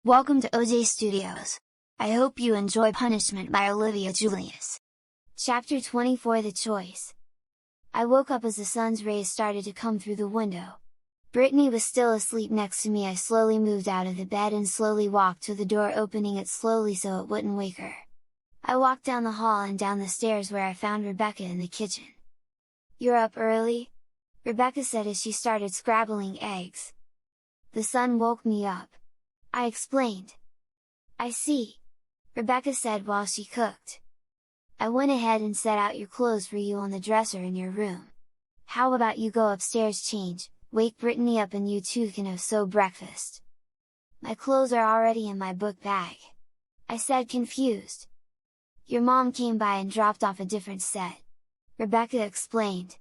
Welcome to OJ Studios. I hope you enjoy Punishment by Olivia Julius. Chapter 24 The Choice. I woke up as the sun's rays started to come through the window. Brittany was still asleep next to me. I slowly moved out of the bed and slowly walked to the door, opening it slowly so it wouldn't wake her. I walked down the hall and down the stairs where I found Rebecca in the kitchen. "You're up early?" Rebecca said as she started scrabbling eggs. "The sun woke me up," I explained. "I see," Rebecca said while she cooked. "I went ahead and set out your clothes for you on the dresser in your room. How about you go upstairs, change, wake Brittany up, and you two can have breakfast." "My clothes are already in my book bag," I said, confused. "Your mom came by and dropped off a different set," Rebecca explained.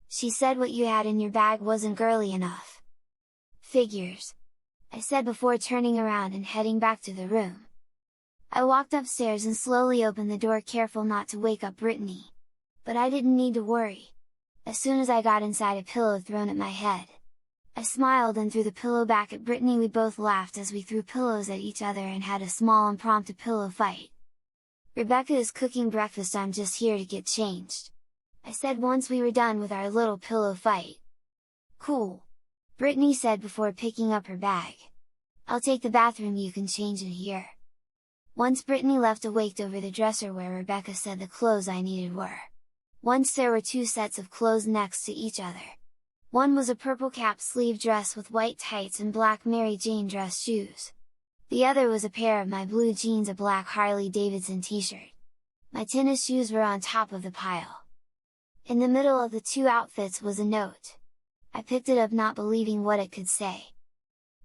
"She said what you had in your bag wasn't girly enough." "Figures," I said before turning around and heading back to the room. I walked upstairs and slowly opened the door, careful not to wake up Brittany. But I didn't need to worry. As soon as I got inside, a pillow thrown at my head. I smiled and threw the pillow back at Brittany. We both laughed as we threw pillows at each other and had a small impromptu pillow fight. "Rebecca is cooking breakfast, I'm just here to get changed," I said once we were done with our little pillow fight. "Cool," Brittany said before picking up her bag. "I'll take the bathroom, you can change in here." Once Brittany left, I waked over the dresser where Rebecca said the clothes I needed were. Once there were two sets of clothes next to each other. One was a purple cap sleeve dress with white tights and black Mary Jane dress shoes. The other was a pair of my blue jeans, a black Harley Davidson t-shirt. My tennis shoes were on top of the pile. In the middle of the two outfits was a note. I picked it up, not believing what it could say.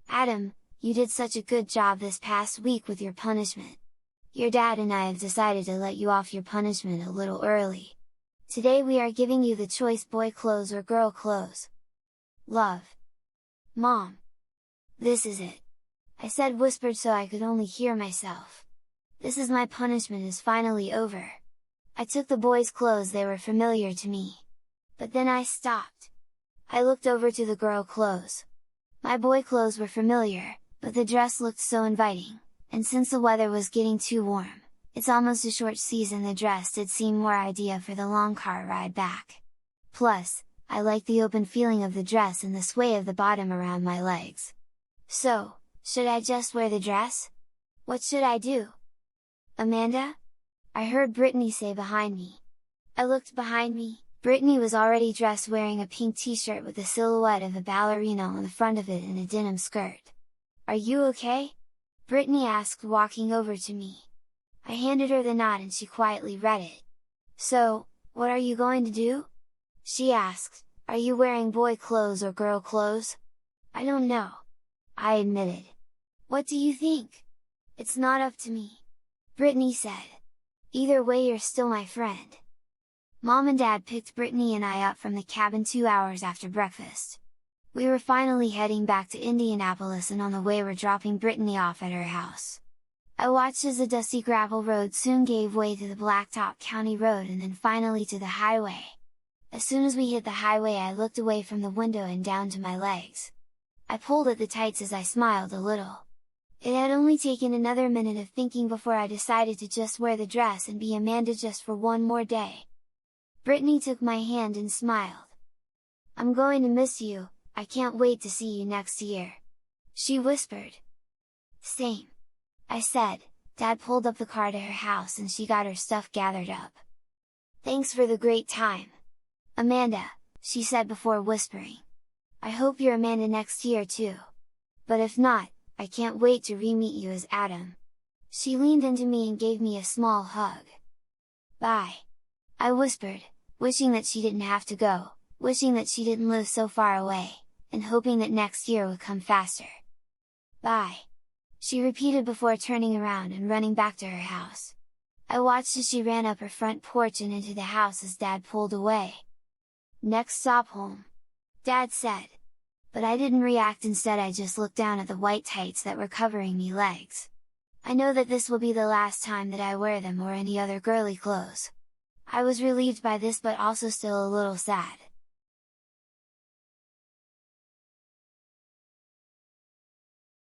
"Adam, you did such a good job this past week with your punishment. Your dad and I have decided to let you off your punishment a little early. Today we are giving you the choice: boy clothes or girl clothes. Love. Mom." "This is it," I said, whispered so I could only hear myself. "This is my punishment is finally over." I took the boys' clothes, they were familiar to me. But then I stopped. I looked over to the girl clothes. My boy clothes were familiar, but the dress looked so inviting, and since the weather was getting too warm, it's almost a short season, the dress did seem more ideal for the long car ride back. Plus, I liked the open feeling of the dress and the sway of the bottom around my legs. So, should I just wear the dress? What should I do? "Amanda?" I heard Brittany say behind me. I looked behind me. Brittany was already dressed, wearing a pink t-shirt with the silhouette of a ballerina on the front of it and a denim skirt. "Are you okay?" Brittany asked, walking over to me. I handed her the note and she quietly read it. "So, what are you going to do?" she asked. "Are you wearing boy clothes or girl clothes?" "I don't know," I admitted. "What do you think?" "It's not up to me," Brittany said. "Either way, you're still my friend." Mom and Dad picked Brittany and I up from the cabin 2 hours after breakfast. We were finally heading back to Indianapolis, and on the way we're dropping Brittany off at her house. I watched as the dusty gravel road soon gave way to the blacktop county road and then finally to the highway. As soon as we hit the highway, I looked away from the window and down to my legs. I pulled at the tights as I smiled a little. It had only taken another minute of thinking before I decided to just wear the dress and be Amanda just for one more day. Brittany took my hand and smiled. "I'm going to miss you, I can't wait to see you next year," she whispered. "Same," I said. Dad pulled up the car to her house and she got her stuff gathered up. "Thanks for the great time, Amanda," she said before whispering. "I hope you're Amanda next year too. But if not, I can't wait to re-meet you as Adam." She leaned into me and gave me a small hug. "Bye," I whispered, wishing that she didn't have to go, wishing that she didn't live so far away, and hoping that next year would come faster. "Bye," she repeated before turning around and running back to her house. I watched as she ran up her front porch and into the house as Dad pulled away. "Next stop home," Dad said. But I didn't react, instead I just looked down at the white tights that were covering me legs. I know that this will be the last time that I wear them or any other girly clothes. I was relieved by this, but also still a little sad.